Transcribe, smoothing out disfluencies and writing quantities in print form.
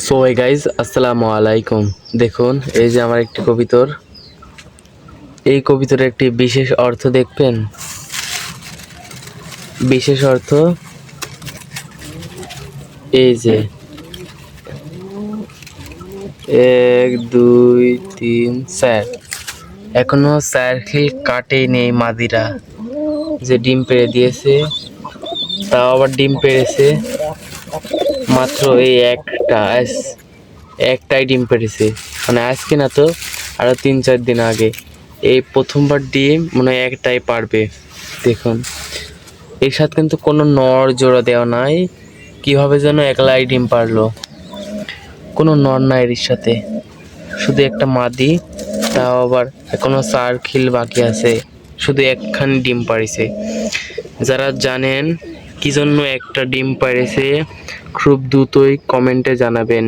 So এই guys আসসালামু আলাইকুম। দেখুন এই যে আমার একটি কবিতর, এই কবিতরের একটি বিশেষ অর্থ দেখবেন। বিশেষ অর্থ এই যে 1 2 3 4 এখনো সার্কেল কাটেই নেই মাদিরা, যে ডিম পেড়ে দিয়েছে, তাও আবার ডিম পেড়েছে মাত্র এই একটাই ডিম পেড়েছে, মানে আজকে না তো আরো 3-4 দিন আগে এই প্রথমবার ডিম মনে হয় একটাই পারবে। দেখুন এর সাথে কিন্তু কোনো নর জোড়া দেওয়া নাই, কিভাবে যেন একলাই ডিম পারলো, কোনো নর নাই এর সাথে, শুধু একটা মাদি, তাও আবার এখনো সার্কিল বাকি আছে, শুধু একখান ডিম পাড়িছে। যারা জানেন কি জন্য একটা ডিম পাড়েছে খুব দ্রুতই কমেন্টে জানাবেন।